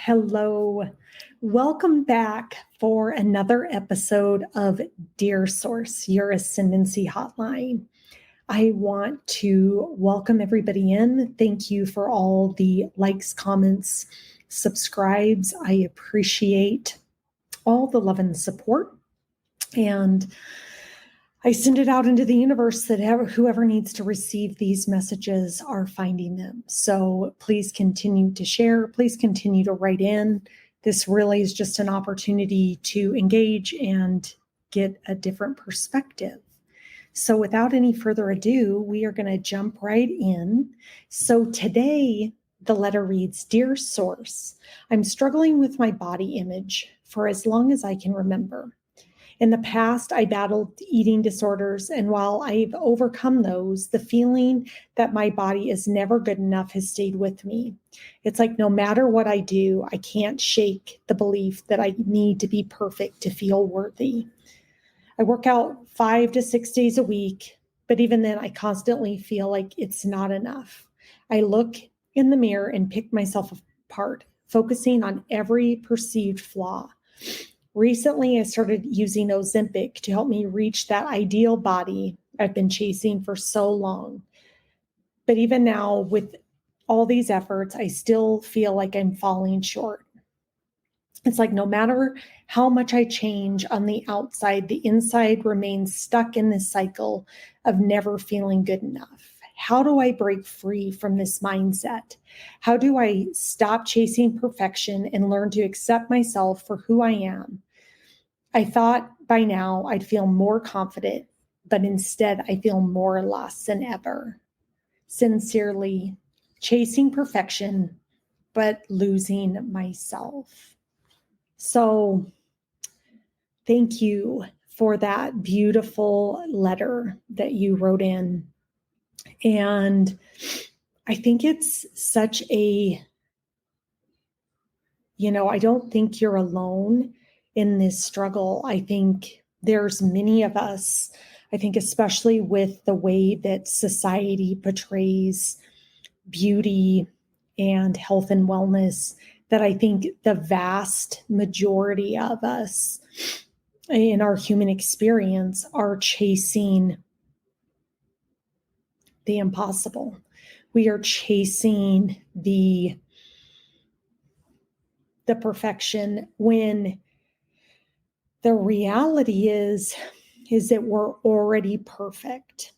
Hello. Welcome back for another episode of Dear Source, your Ascendancy Hotline. I want to welcome everybody in. Thank you for all the likes, comments, subscribes. I appreciate all the love and support. And I send it out into the universe that whoever needs to receive these messages are finding them. So please continue to share. Please continue to write in. This really is just an opportunity to engage and get a different perspective. So without any further ado, we are going to jump right in. So today, the letter reads, Dear Source, I'm struggling with my body image for as long as I can remember. In the past, I battled eating disorders, and while I've overcome those, the feeling that my body is never good enough has stayed with me. It's like no matter what I do, I can't shake the belief that I need to be perfect to feel worthy. I work out 5 to 6 days a week, but even then, I constantly feel like it's not enough. I look in the mirror and pick myself apart, focusing on every perceived flaw. Recently, I started using Ozempic to help me reach that ideal body I've been chasing for so long. But even now, with all these efforts, I still feel like I'm falling short. It's like no matter how much I change on the outside, the inside remains stuck in this cycle of never feeling good enough. How do I break free from this mindset? How do I stop chasing perfection and learn to accept myself for who I am? I thought by now I'd feel more confident, but instead I feel more lost than ever. Sincerely, chasing perfection, but losing myself. So thank you for that beautiful letter that you wrote in. And I think it's such a, I don't think you're alone in this struggle. I think there's many of us, I think especially with the way that society portrays beauty and health and wellness, that I think the vast majority of us in our human experience are chasing the impossible. We are chasing the perfection when the reality is that we're already perfect.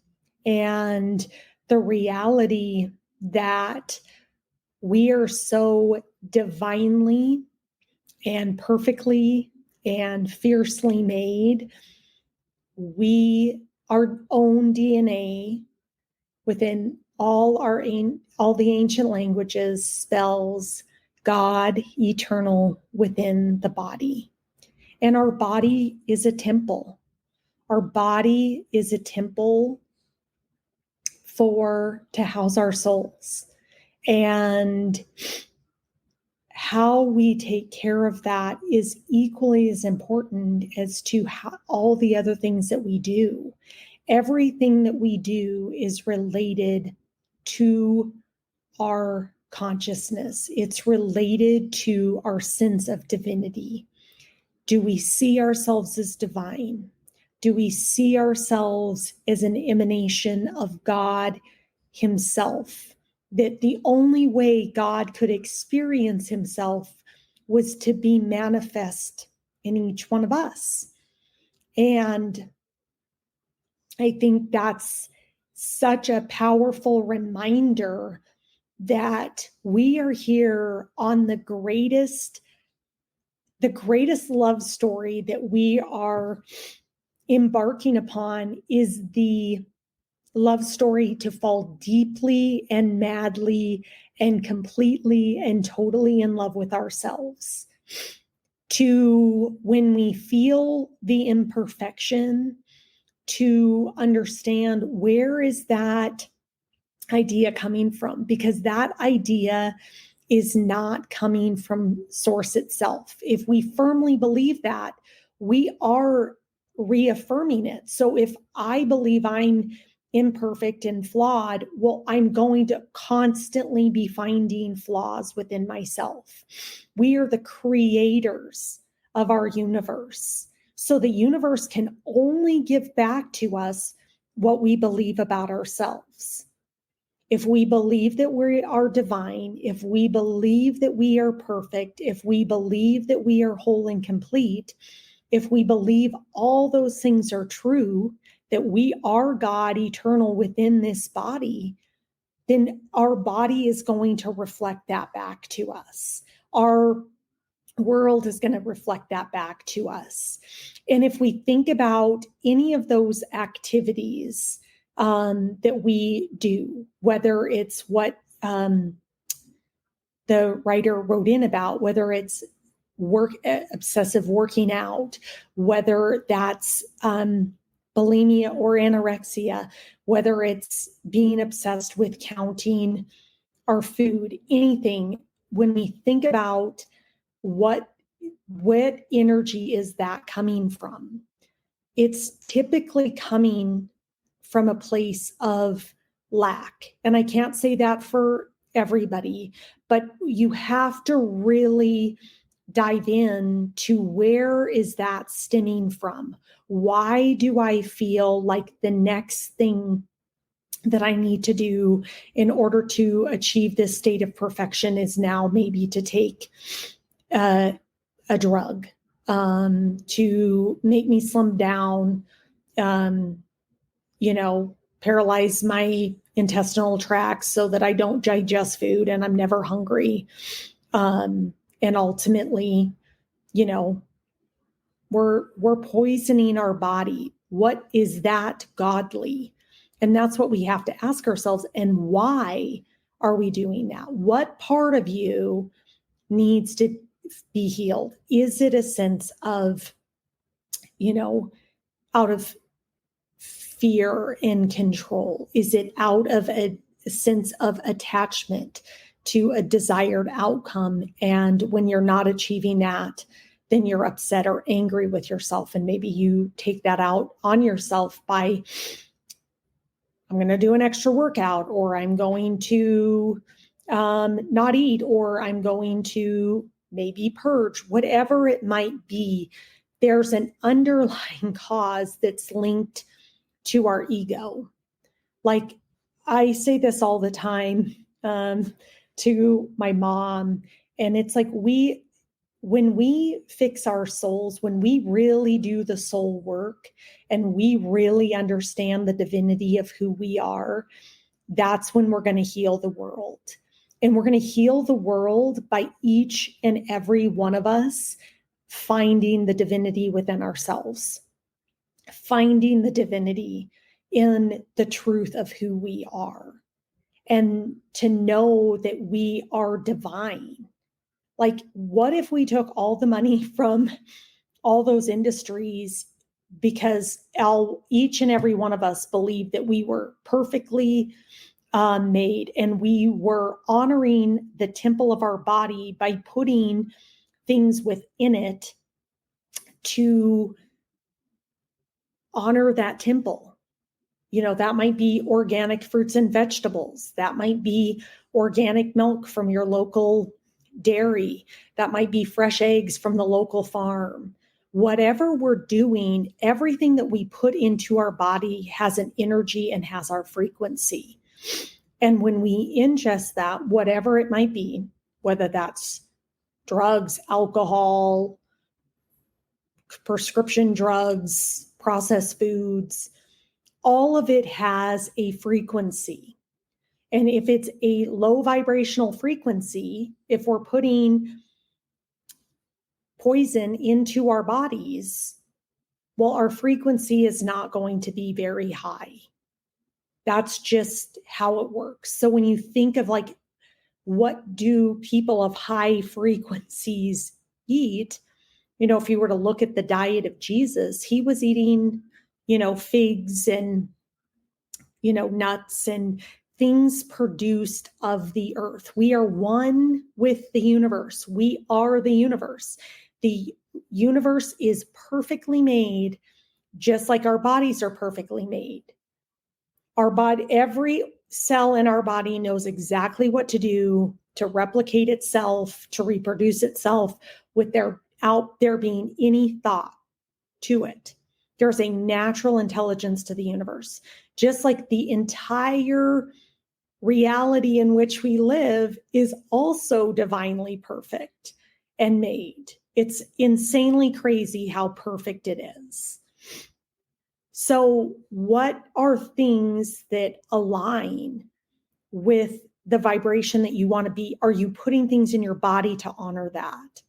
And the reality that we are so divinely and perfectly and fiercely made, our own DNA within all the ancient languages spells God eternal within the body. And our body is a temple. Our body is a temple to house our souls. And how we take care of that is equally as important as to all the other things that we do. Everything that we do is related to our consciousness. It's related to our sense of divinity. Do we see ourselves as divine? Do we see ourselves as an emanation of God himself? That the only way God could experience himself was to be manifest in each one of us. And I think that's such a powerful reminder that we are here on the greatest love story that we are embarking upon is the love story to fall deeply and madly and completely and totally in love with ourselves. To when we feel the imperfection, to understand where is that idea coming from, because that idea is not coming from source itself. If we firmly believe that, we are reaffirming it. So if I believe I'm imperfect and flawed, well, I'm going to constantly be finding flaws within myself. We are the creators of our universe. So the universe can only give back to us what we believe about ourselves. If we believe that we are divine, if we believe that we are perfect, if we believe that we are whole and complete, if we believe all those things are true, that we are God eternal within this body, then our body is going to reflect that back to us. Our world is going to reflect that back to us. And if we think about any of those activities that we do, whether it's what the writer wrote in about, whether it's obsessive working out, whether that's bulimia or anorexia, whether it's being obsessed with counting our food, anything, when we think about what energy is that coming from, it's typically coming from a place of lack. And I can't say that for everybody, but you have to really dive in to where is that stemming from? Why do I feel like the next thing that I need to do in order to achieve this state of perfection is now maybe to take a drug to make me slim down, paralyze my intestinal tract so that I don't digest food and I'm never hungry. And ultimately, we're poisoning our body. What is that godly? And that's what we have to ask ourselves. And why are we doing that? What part of you needs to be healed? Is it a sense of, out of fear and control? Is it out of a sense of attachment to a desired outcome? And when you're not achieving that, then you're upset or angry with yourself. And maybe you take that out on yourself by, I'm going to do an extra workout, or I'm going to not eat, or I'm going to maybe purge, whatever it might be. There's an underlying cause that's linked to our ego. Like I say this all the time to my mom, and it's like when we fix our souls, when we really do the soul work and we really understand the divinity of who we are, that's when we're going to heal the world. And we're going to heal the world by each and every one of us finding the divinity within ourselves, finding the divinity in the truth of who we are, and to know that we are divine. Like, what if we took all the money from all those industries because each and every one of us believed that we were perfectly made, and we were honoring the temple of our body by putting things within it to honor that temple? That might be organic fruits and vegetables. That might be organic milk from your local dairy. That might be fresh eggs from the local farm. Whatever we're doing, everything that we put into our body has an energy and has our frequency. And when we ingest that, whatever it might be, whether that's drugs, alcohol, prescription drugs, processed foods, all of it has a frequency. And if it's a low vibrational frequency, if we're putting poison into our bodies, well, our frequency is not going to be very high. That's just how it works. So when you think of like, what do people of high frequencies eat? If you were to look at the diet of Jesus, he was eating, figs and, nuts and things produced of the earth. We are one with the universe. We are the universe. The universe is perfectly made, just like our bodies are perfectly made. Our body, every cell in our body knows exactly what to do to replicate itself, to reproduce itself without there being any thought to it. There's a natural intelligence to the universe, just like the entire reality in which we live is also divinely perfect and made. It's insanely crazy how perfect it is. So, what are things that align with the vibration that you want to be? Are you putting things in your body to honor that?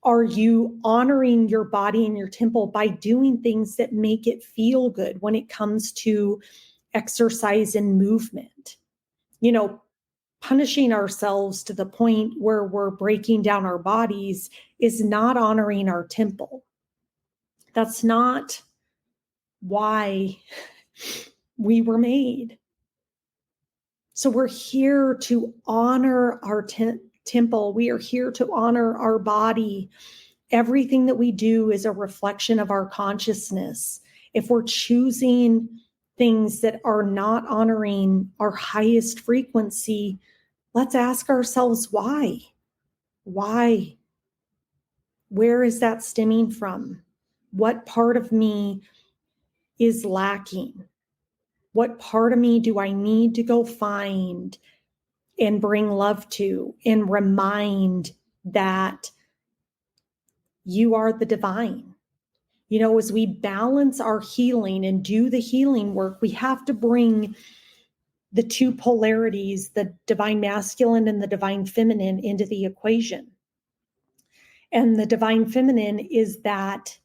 Are you honoring your body and your temple by doing things that make it feel good when it comes to exercise and movement? You know, punishing ourselves to the point where we're breaking down our bodies is not honoring our temple. That's not why we were made. So we're here to honor our temple. We are here to honor our body. Everything that we do is a reflection of our consciousness. If we're choosing things that are not honoring our highest frequency, let's ask ourselves why. Why? Where is that stemming from? What part of me is lacking? What part of me do I need to go find and bring love to and remind that you are the divine? You know, as we balance our healing and do the healing work, we have to bring the two polarities, the divine masculine and the divine feminine, into the equation. And the divine feminine is that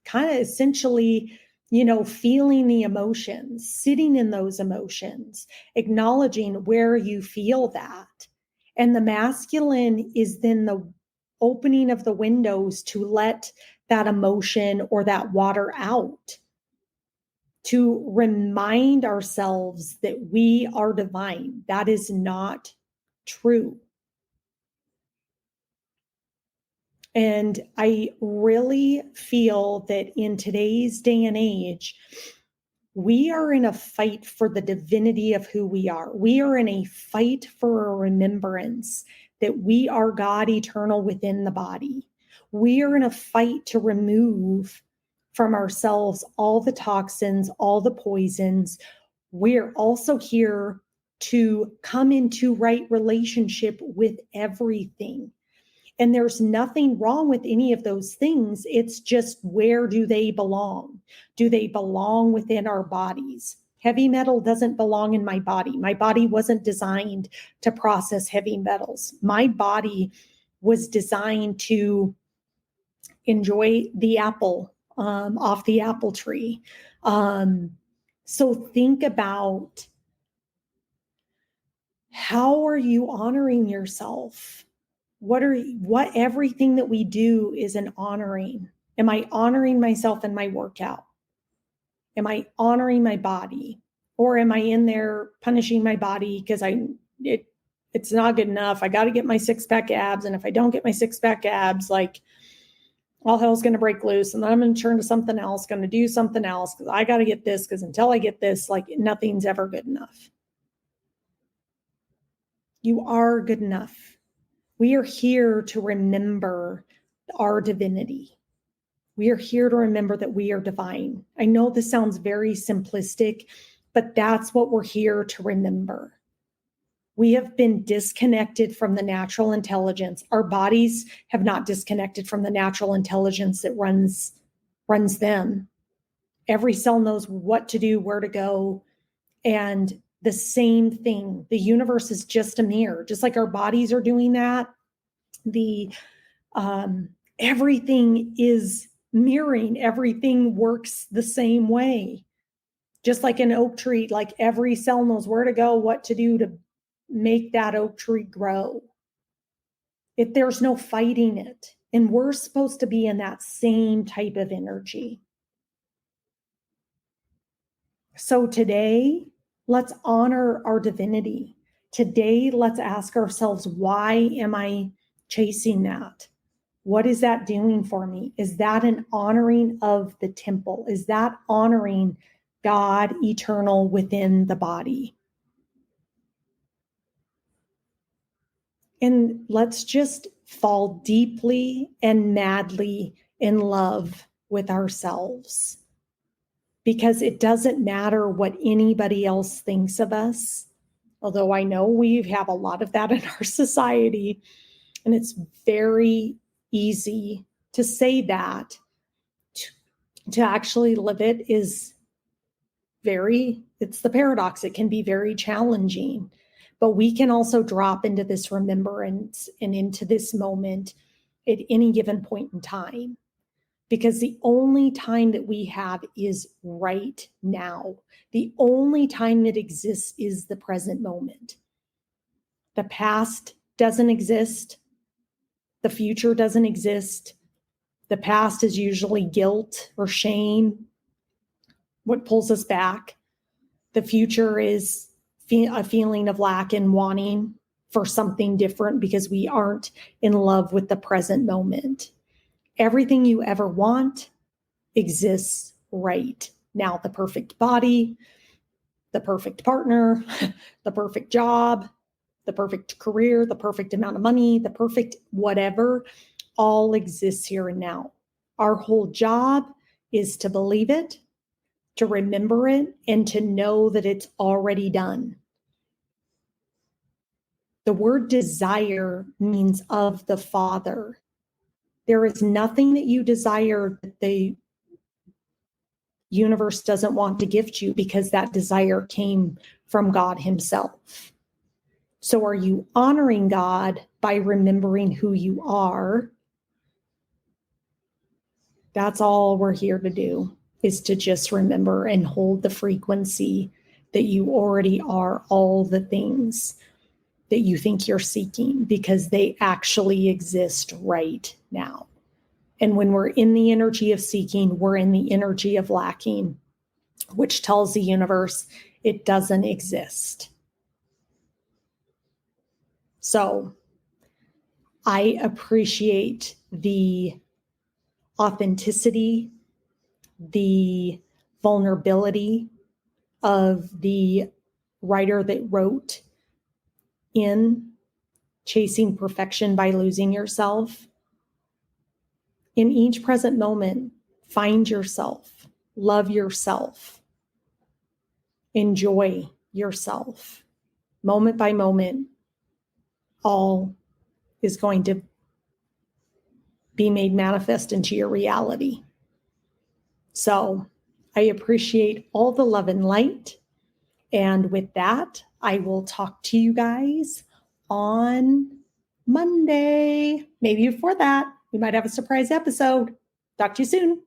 kind of essentially, you know, feeling the emotions, sitting in those emotions, acknowledging where you feel that. And the masculine is then the opening of the windows to let that emotion or that water out, to remind ourselves that we are divine. That is not true. And I really feel that in today's day and age, we are in a fight for the divinity of who we are. We are in a fight for a remembrance that we are God eternal within the body. We are in a fight to remove from ourselves all the toxins, all the poisons. We're also here to come into right relationship with everything. And there's nothing wrong with any of those things. It's just, where do they belong? Do they belong within our bodies? Heavy metal doesn't belong in my body. My body wasn't designed to process heavy metals. My body was designed to enjoy the apple off the apple tree. So think about, how are you honoring yourself? What everything that we do is an honoring. Am I honoring myself in my workout? Am I honoring my body? Or am I in there punishing my body because it's not good enough? I got to get my 6-pack abs. And if I don't get my 6-pack abs, like, all hell's going to break loose. And then I'm going to turn to something else, going to do something else because I got to get this, because until I get this, like, nothing's ever good enough. You are good enough. We are here to remember our divinity. We are here to remember that we are divine. I know this sounds very simplistic, but that's what we're here to remember. We have been disconnected from the natural intelligence. Our bodies have not disconnected from the natural intelligence that runs them. Every cell knows what to do, where to go, and the same thing. The universe is just a mirror, just like our bodies are doing that. Everything is mirroring. Everything works the same way. Just like an oak tree, like every cell knows where to go, what to do to make that oak tree grow. There's no fighting it. And we're supposed to be in that same type of energy. So today, let's honor our divinity. Today, let's ask ourselves, why am I chasing that? What is that doing for me? Is that an honoring of the temple? Is that honoring God eternal within the body. And let's just fall deeply and madly in love with ourselves, because it doesn't matter what anybody else thinks of us. Although I know we have a lot of that in our society, and it's very easy to say that. To actually live it is it's the paradox. It can be very challenging, but we can also drop into this remembrance and into this moment at any given point in time, because the only time that we have is right now. The only time that exists is the present moment. The past doesn't exist. The future doesn't exist. The past is usually guilt or shame, what pulls us back. The future is a feeling of lack and wanting for something different because we aren't in love with the present moment. Everything you ever want exists right now. The perfect body, the perfect partner, the perfect job, the perfect career, the perfect amount of money, the perfect whatever, all exists here and now. Our whole job is to believe it, to remember it, and to know that it's already done. The word desire means of the Father. There is nothing that you desire that the universe doesn't want to gift you, because that desire came from God himself. So are you honoring God by remembering who you are? That's all we're here to do, is to just remember and hold the frequency that you already are all the things that you think you're seeking, because they actually exist right now. And when we're in the energy of seeking, we're in the energy of lacking, which tells the universe it doesn't exist. So I appreciate the authenticity, the vulnerability of the writer that wrote in Chasing Perfection by Losing Yourself. In each present moment, find yourself, love yourself, enjoy yourself. Moment by moment, all is going to be made manifest into your reality. So I appreciate all the love and light. And with that, I will talk to you guys on Monday. Maybe before that, we might have a surprise episode. Talk to you soon.